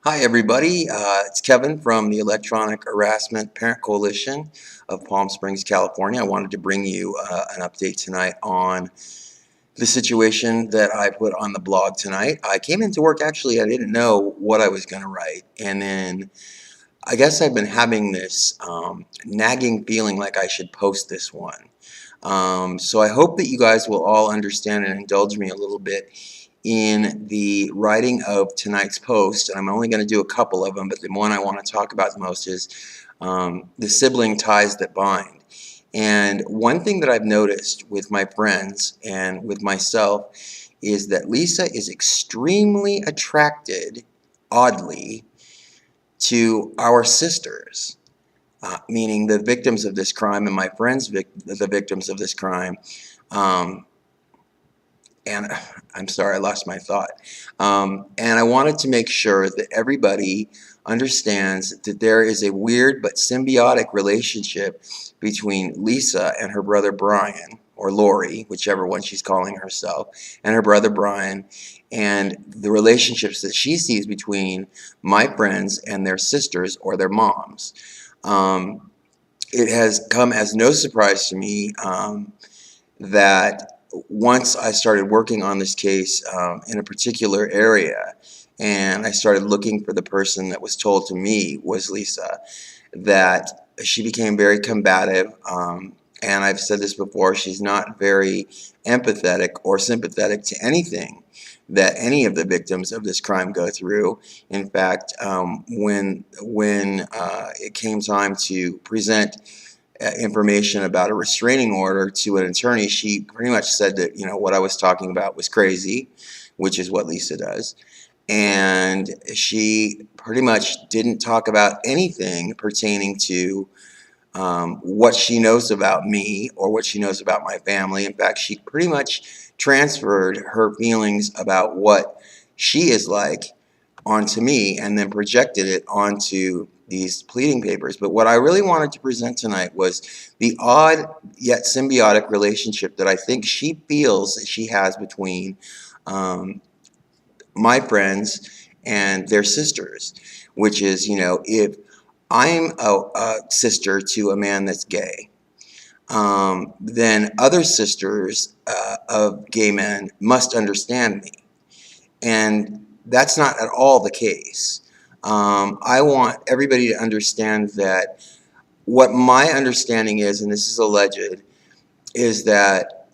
Hi, everybody. It's Kevin from the Electronic Harassment Parent Coalition of Palm Springs, California. I wanted to bring you an update tonight on the situation that I put on the blog tonight. I came into work, actually, I didn't know what I was going to write. And then I guess I've been having this nagging feeling like I should post this one. So I hope that you guys will all understand and indulge me a little bit in the writing of tonight's post. And I'm only going to do a couple of them, but the one I want to talk about the most is the sibling ties that bind. And one thing that I've noticed with my friends and with myself is that Lisa is extremely attracted, oddly, to our sisters, meaning the victims of this crime and my friends, the victims of this crime. Um, and I'm sorry, I lost my thought. And I wanted to make sure that everybody understands that there is a weird but symbiotic relationship between Lisa and her brother Brian, or Lori, whichever one she's calling herself, and her brother Brian, and the relationships that she sees between my friends and their sisters or their moms. Um, it has come as no surprise to me that once I started working on this case in a particular area, and I started looking for the person that was told to me was Lisa, that she became very combative. And I've said this before, she's not very empathetic or sympathetic to anything that any of the victims of this crime go through. In fact, when it came time to present information about a restraining order to an attorney, she pretty much said that, what I was talking about was crazy, which is what Lisa does. And she pretty much didn't talk about anything pertaining to what she knows about me or what she knows about my family. In fact, she pretty much transferred her feelings about what she is like onto me and then projected it onto these pleading papers. But what I really wanted to present tonight was the odd yet symbiotic relationship that I think she feels that she has between my friends and their sisters, which is, if I'm a sister to a man that's gay, then other sisters of gay men must understand me. And that's not at all the case. I want everybody to understand that what my understanding is, and this is alleged, is that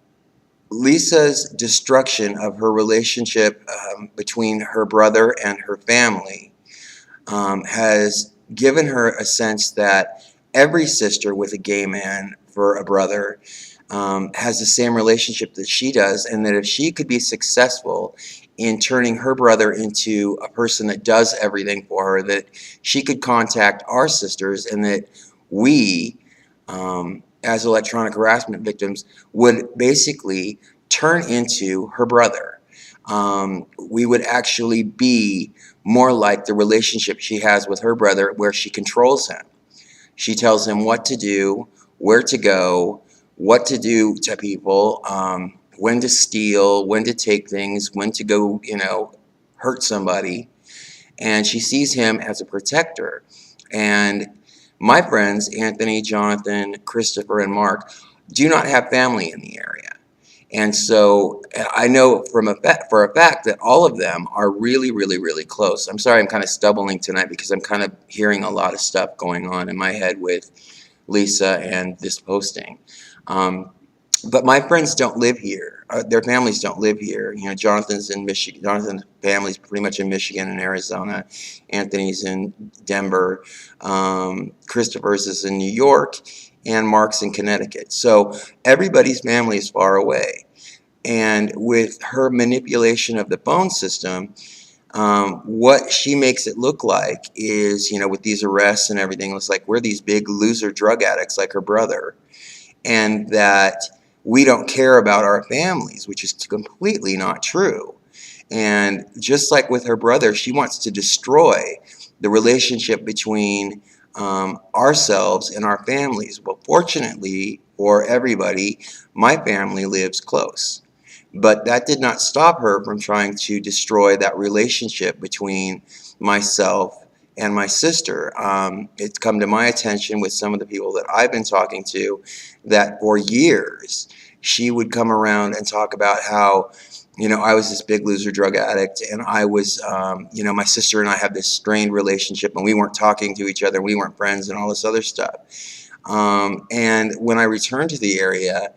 Lisa's destruction of her relationship between her brother and her family has given her a sense that every sister with a gay man for a brother has the same relationship that she does, and that if she could be successful in turning her brother into a person that does everything for her, that she could contact our sisters, and that we, as electronic harassment victims, would basically turn into her brother. We would actually be more like the relationship she has with her brother, where she controls him. She tells him what to do, where to go, what to do to people, when to steal, when to take things, when to go, hurt somebody. And she sees him as a protector. And my friends, Anthony, Jonathan, Christopher, and Mark, do not have family in the area. And so I know for a fact that all of them are really, really, really close. I'm sorry, I'm kind of stumbling tonight because I'm kind of hearing a lot of stuff going on in my head with Lisa and this posting. Um, but my friends don't live here. Their families don't live here. Jonathan's in Michigan. Jonathan's family's pretty much in Michigan and Arizona. Anthony's in Denver. Christopher's is in New York, and Mark's in Connecticut. So everybody's family is far away. And with her manipulation of the phone system, what she makes it look like is, with these arrests and everything, it's like we're these big loser drug addicts like her brother, and that we don't care about our families, which is completely not true. And just like with her brother, she wants to destroy the relationship between ourselves and our families. Well, fortunately for everybody, my family lives close. But that did not stop her from trying to destroy that relationship between myself and my sister. It's come to my attention with some of the people that I've been talking to that for years she would come around and talk about how, I was this big loser drug addict, and I was, my sister and I had this strained relationship, and we weren't talking to each other, we weren't friends, and all this other stuff. And when I returned to the area,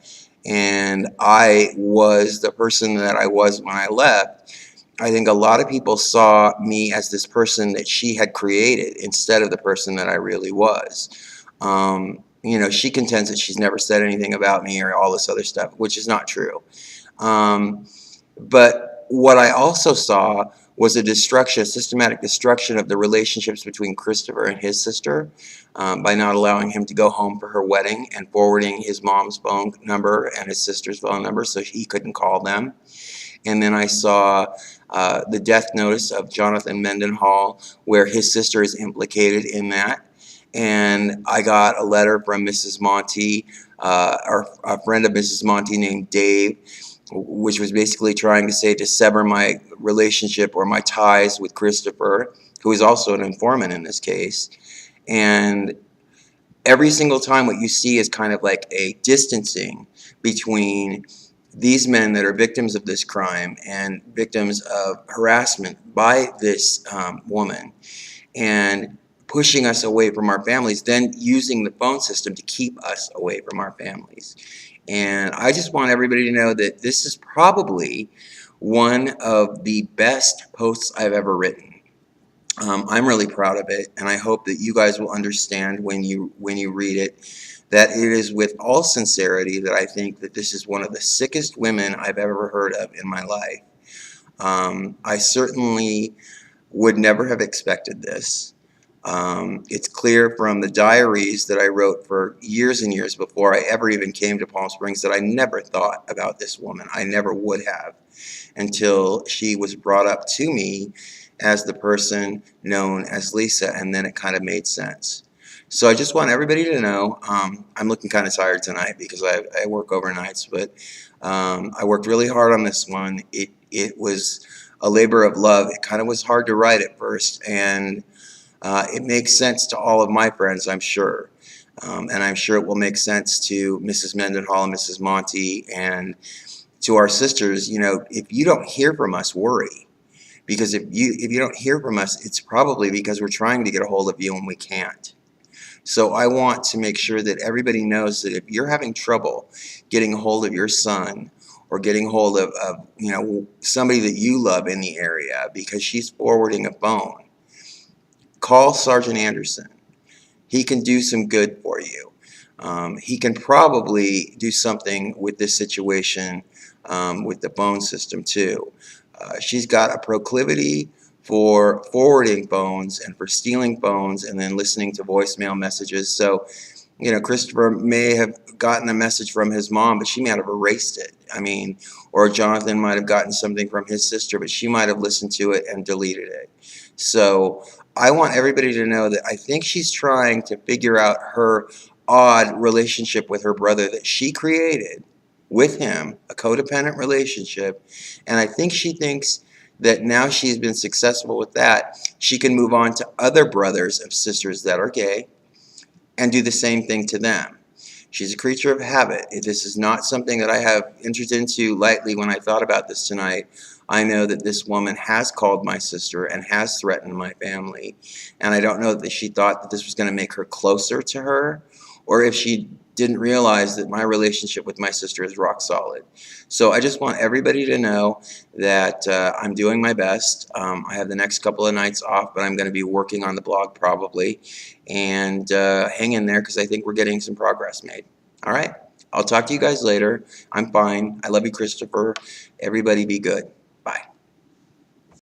and I was the person that I was when I left, I think a lot of people saw me as this person that she had created instead of the person that I really was. She contends that she's never said anything about me or all this other stuff, which is not true. But what I also saw was a systematic destruction of the relationships between Christopher and his sister, by not allowing him to go home for her wedding and forwarding his mom's phone number and his sister's phone number so he couldn't call them. And then I saw the death notice of Jonathan Mendenhall, where his sister is implicated in that. And I got a letter from Mrs. Monty, or a friend of Mrs. Monty named Dave, which was basically trying to say to sever my relationship or my ties with Christopher, who is also an informant in this case. And every single time what you see is kind of like a distancing between these men that are victims of this crime and victims of harassment by this woman, and pushing us away from our families, then using the phone system to keep us away from our families. And I just want everybody to know that this is probably one of the best posts I've ever written. I'm really proud of it, and I hope that you guys will understand when you read it that it is with all sincerity that I think that this is one of the sickest women I've ever heard of in my life. I certainly would never have expected this. It's clear from the diaries that I wrote for years and years before I ever even came to Palm Springs that I never thought about this woman. I never would have, until she was brought up to me as the person known as Lisa, and then it kind of made sense. So I just want everybody to know, I'm looking kind of tired tonight because I work overnights, but I worked really hard on this one. It was a labor of love. It kind of was hard to write at first, and it makes sense to all of my friends, I'm sure. And I'm sure it will make sense to Mrs. Mendenhall and Mrs. Monty and to our sisters. If you don't hear from us, worry. Because if you don't hear from us, it's probably because we're trying to get a hold of you and we can't. So I want to make sure that everybody knows that if you're having trouble getting a hold of your son, or getting a hold of somebody that you love in the area because she's forwarding a phone, call Sergeant Anderson. He can do some good for you. He can probably do something with this situation with the phone system too. She's got a proclivity for forwarding phones and for stealing phones and then listening to voicemail messages. So, Christopher may have gotten a message from his mom, but she might have erased it. Or Jonathan might have gotten something from his sister, but she might have listened to it and deleted it. So I want everybody to know that I think she's trying to figure out her odd relationship with her brother that she created with him, a codependent relationship, and I think she thinks that now she's been successful with that, she can move on to other brothers of sisters that are gay and do the same thing to them. She's a creature of habit. This is not something that I have entered into lightly when I thought about this tonight. I know that this woman has called my sister and has threatened my family, and I don't know that she thought that this was going to make her closer to her, or if she didn't realize that my relationship with my sister is rock solid. So I just want everybody to know that I'm doing my best. I have the next couple of nights off, but I'm going to be working on the blog probably, and hang in there because I think we're getting some progress made. All right? I'll talk to you guys later. I'm fine. I love you, Christopher. Everybody be good.